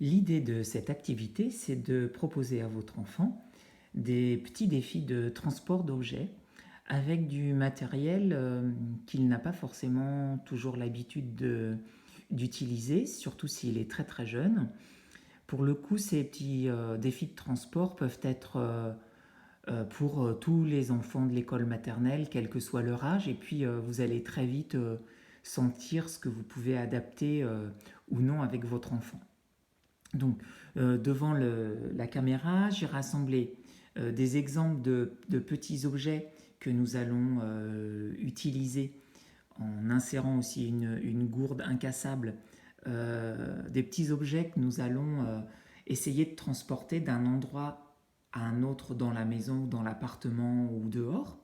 L'idée de cette activité, c'est de proposer à votre enfant des petits défis de transport d'objets avec du matériel qu'il n'a pas forcément toujours l'habitude d'utiliser, surtout s'il est très très jeune. Pour le coup, ces petits défis de transport peuvent être pour tous les enfants de l'école maternelle, quel que soit leur âge, et puis vous allez très vite sentir ce que vous pouvez adapter ou non avec votre enfant. Donc, devant la caméra, j'ai rassemblé des exemples de petits objets que nous allons utiliser en insérant aussi une gourde incassable, des petits objets que nous allons essayer de transporter d'un endroit à un autre dans la maison, dans l'appartement ou dehors.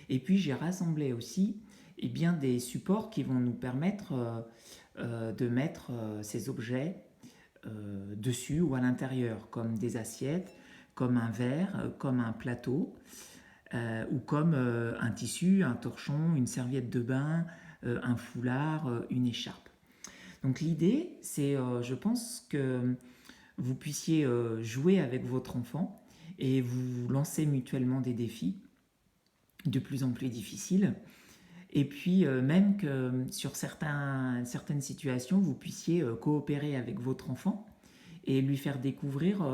Et puis j'ai rassemblé aussi des supports qui vont nous permettre de mettre ces objets dessus ou à l'intérieur, comme des assiettes, comme un verre, comme un plateau, ou comme un tissu, un torchon, une serviette de bain, un foulard, une écharpe. Donc l'idée, c'est, je pense, que vous puissiez jouer avec votre enfant et vous lancer mutuellement des défis de plus en plus difficiles. Et puis même que sur certaines situations, vous puissiez coopérer avec votre enfant et lui faire découvrir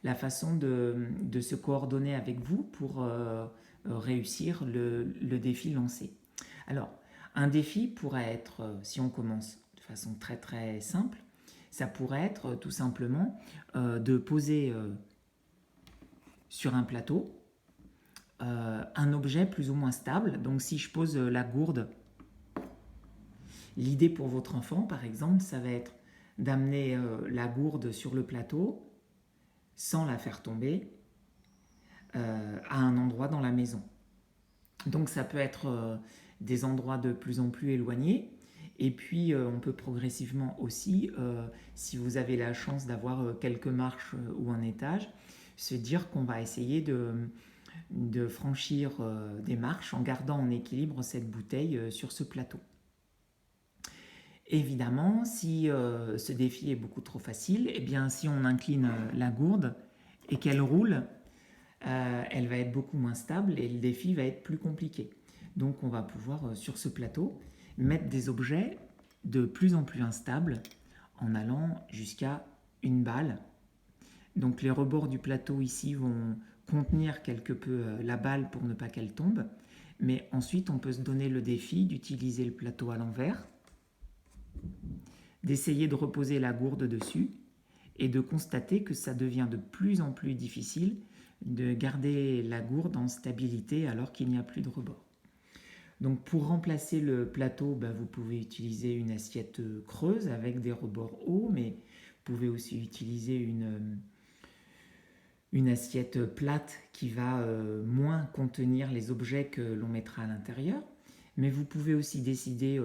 la façon de se coordonner avec vous pour réussir le défi lancé. Alors, un défi pourrait être, si on commence de façon très très simple, ça pourrait être tout simplement de poser sur un plateau un objet plus ou moins stable. Donc si je pose la gourde, l'idée pour votre enfant par exemple, ça va être d'amener la gourde sur le plateau sans la faire tomber à un endroit dans la maison. Donc ça peut être des endroits de plus en plus éloignés. Et puis on peut progressivement aussi, si vous avez la chance d'avoir quelques marches ou un étage, se dire qu'on va essayer de franchir des marches en gardant en équilibre cette bouteille sur ce plateau. Évidemment, si ce défi est beaucoup trop facile, eh bien si on incline la gourde et qu'elle roule, elle va être beaucoup moins stable et le défi va être plus compliqué. Donc on va pouvoir sur ce plateau mettre des objets de plus en plus instables en allant jusqu'à une balle. Donc les rebords du plateau ici vont contenir quelque peu la balle pour ne pas qu'elle tombe. Mais ensuite on peut se donner le défi d'utiliser le plateau à l'envers, d'essayer de reposer la gourde dessus et de constater que ça devient de plus en plus difficile de garder la gourde en stabilité alors qu'il n'y a plus de rebord. Donc pour remplacer le plateau, vous pouvez utiliser une assiette creuse avec des rebords hauts, mais vous pouvez aussi utiliser une assiette plate qui va moins contenir les objets que l'on mettra à l'intérieur. Mais vous pouvez aussi décider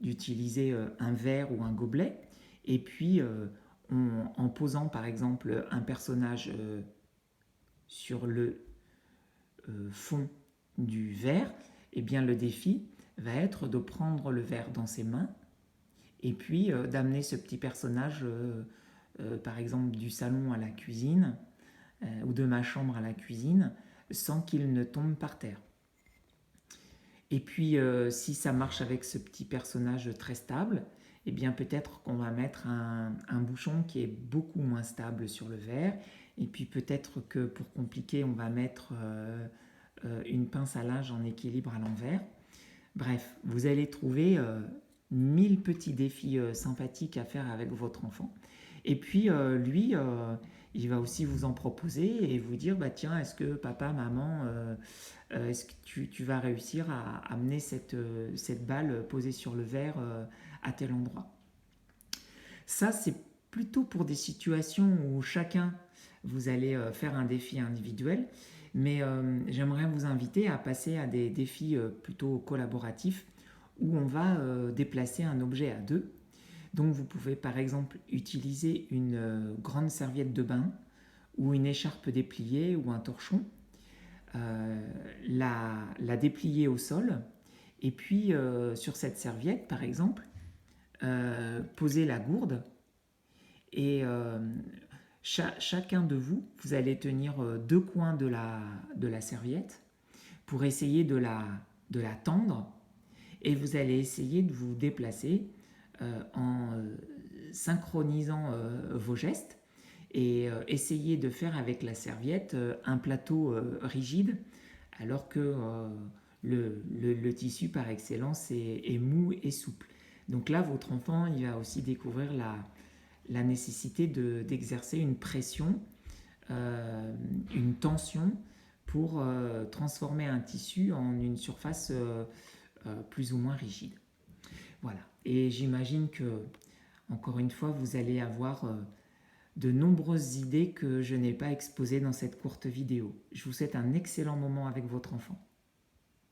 d'utiliser un verre ou un gobelet. Et puis, en posant par exemple un personnage sur le fond du verre, eh bien le défi va être de prendre le verre dans ses mains et puis d'amener ce petit personnage, par exemple du salon à la cuisine ou de ma chambre à la cuisine, sans qu'il ne tombe par terre. Et puis, si ça marche avec ce petit personnage très stable, eh bien peut-être qu'on va mettre un bouchon qui est beaucoup moins stable sur le verre. Et puis peut-être que pour compliquer, on va mettre une pince à linge en équilibre à l'envers. Bref, vous allez trouver 1000 petits défis sympathiques à faire avec votre enfant. Et puis lui, il va aussi vous en proposer et vous dire tiens, est-ce que papa, maman, est-ce que tu vas réussir à amener cette balle posée sur le verre à tel endroit. Ça, c'est plutôt pour des situations où chacun, vous allez faire un défi individuel, mais j'aimerais vous inviter à passer à des défis plutôt collaboratifs où on va déplacer un objet à deux. Donc vous pouvez par exemple utiliser une grande serviette de bain ou une écharpe dépliée ou un torchon, la déplier au sol et puis sur cette serviette par exemple poser la gourde Et chacun de vous, vous allez tenir deux coins de la serviette pour essayer de la tendre et vous allez essayer de vous déplacer en synchronisant vos gestes et essayer de faire avec la serviette un plateau rigide alors que le tissu par excellence est mou et souple. Donc là, votre enfant, il va aussi découvrir la nécessité d'exercer une pression, une tension pour transformer un tissu en une surface plus ou moins rigide. Voilà. Et j'imagine que, encore une fois, vous allez avoir de nombreuses idées que je n'ai pas exposées dans cette courte vidéo. Je vous souhaite un excellent moment avec votre enfant.